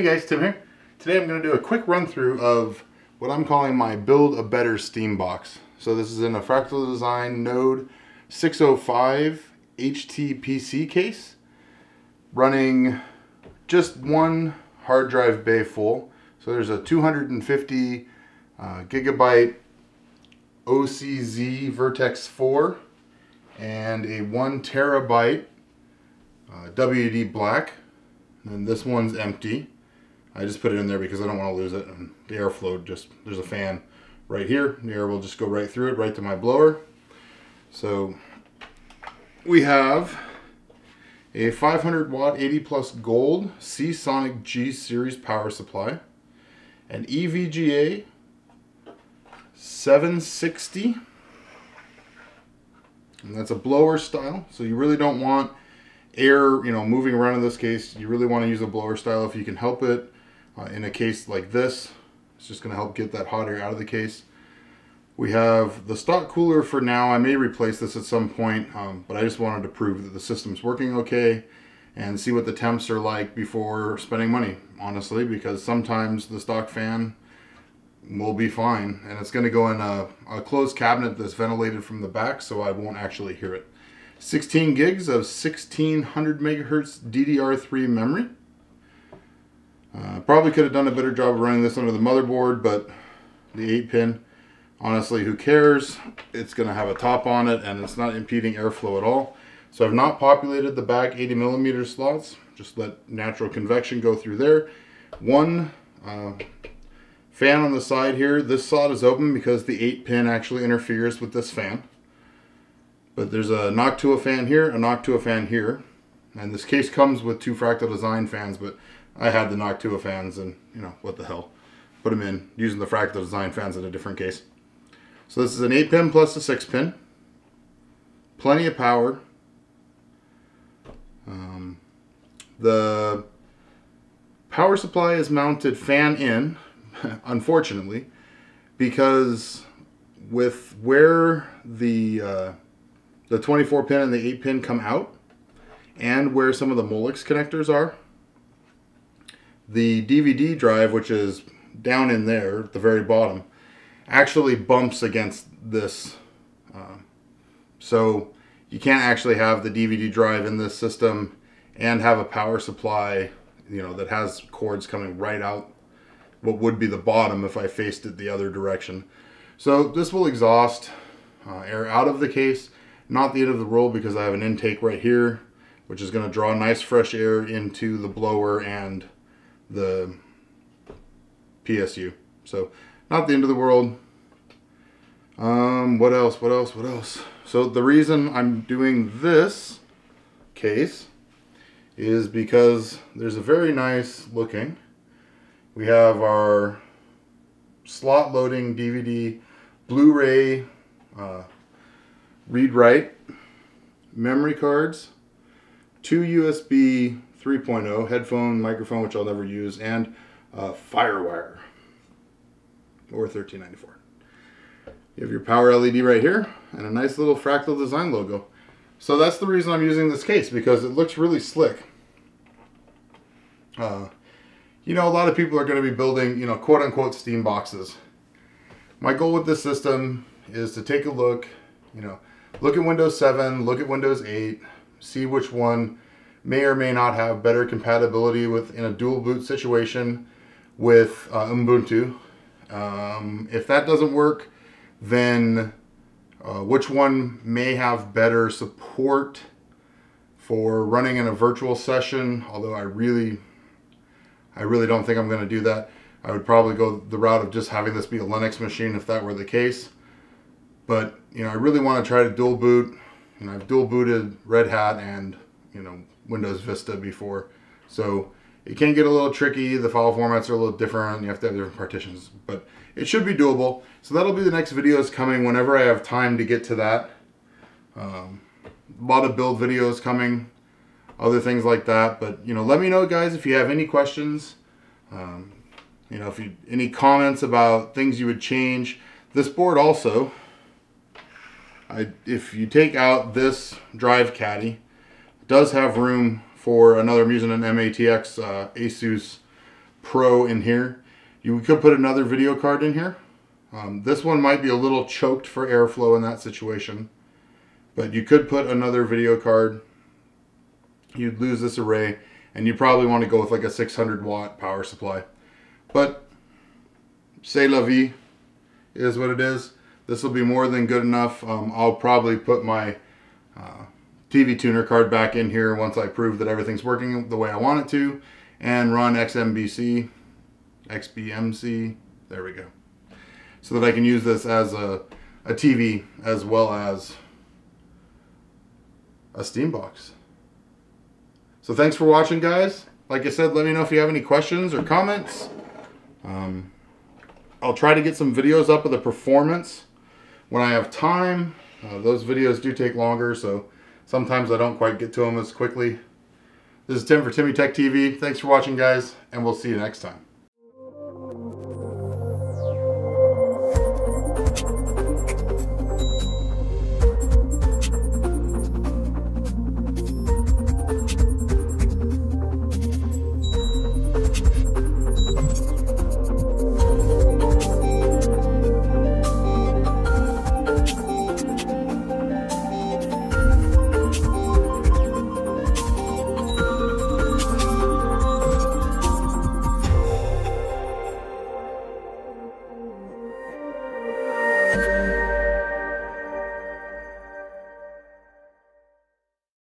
guys, Tim here. Today I'm going to do a quick run through of what I'm calling my Build a Better Steam Box. So this is in a Fractal Design Node 605 HTPC case, running just one hard drive bay full. So there's a 250 gigabyte OCZ Vertex 4 and a 1 terabyte WD Black. And this one's empty. I just put it in there because I don't want to lose it. And the airflow there's a fan right here. The air will just go right through it, right to my blower. So we have a 500 watt 80 plus gold Seasonic G series power supply, an EVGA 760, and that's a blower style. So you really don't want air, moving around in this case. You really want to use a blower style if you can help it. In a case like this, it's just going to help get that hot air out of the case. We have the stock cooler for now. I may replace this at some point, but I just wanted to prove that the system's working okay and see what the temps are like before spending money, honestly, because sometimes the stock fan will be fine, and it's going to go in a closed cabinet that's ventilated from the back, so I won't actually hear it. 16 gigs of 1600 megahertz DDR3 memory. Probably could have done a better job of running this under the motherboard, but the 8-pin, honestly, who cares? It's going to have a top on it, and it's not impeding airflow at all. So I've not populated the back 80mm slots. Just let natural convection go through there. One fan on the side here. This slot is open because the 8-pin actually interferes with this fan. But there's a Noctua fan here, a Noctua fan here. And this case comes with two Fractal Design fans, but I had the Noctua fans and, what the hell. Put them in using the Fractal Design fans in a different case. So this is an 8-pin plus a 6-pin. Plenty of power. The power supply is mounted fan in, unfortunately, because with where the 24-pin and the 8-pin come out, and where some of the Molex connectors are, the DVD drive, which is down in there at the very bottom, actually bumps against this. So you can't actually have the DVD drive in this system and have a power supply, that has cords coming right out what would be the bottom if I faced it the other direction. So this will exhaust air out of the case. Not the end of the world, because I have an intake right here, which is going to draw nice fresh air into the blower and the PSU. So not the end of the world. What else? So the reason I'm doing this case is because there's a very nice looking, we have our slot loading DVD Blu-ray read-write memory cards, two USB 3.0 headphone, microphone, which I'll never use, and Firewire or 1394. You have your power LED right here and a nice little Fractal Design logo. So that's the reason I'm using this case, because it looks really slick. A lot of people are going to be building, quote-unquote Steam boxes. My goal with this system is to take a look, look at Windows 7, look at Windows 8, see which one may or may not have better compatibility in a dual boot situation with Ubuntu. If that doesn't work, then which one may have better support for running in a virtual session, although I really don't think I'm going to do that. I would probably go the route of just having this be a Linux machine if that were the case. But, I really want to try to dual boot. I've dual booted Red Hat and, Windows Vista before. So it can get a little tricky. The file formats are a little different. You have to have different partitions, but it should be doable. So that'll be the next videos coming whenever I have time to get to that. A lot of build videos coming, other things like that. But, let me know, guys, if you have any questions. If any comments about things you would change. This board also, if you take out this drive caddy, it does have room for another. I'm using an MATX Asus Pro in here. You could put another video card in here. This one might be a little choked for airflow in that situation, but you could put another video card. You'd lose this array, and you probably want to go with like a 600 watt power supply. But c'est la vie, is what it is. This will be more than good enough. I'll probably put my TV tuner card back in here once I prove that everything's working the way I want it to, and run XMBC, there we go, so that I can use this as a TV as well as a steam box. So thanks for watching, guys. Like I said, let me know if you have any questions or comments. I'll try to get some videos up of the performance when I have time. Those videos do take longer, so sometimes I don't quite get to them as quickly. This is Tim for Timmy Tech TV. Thanks for watching, guys, and we'll see you next time.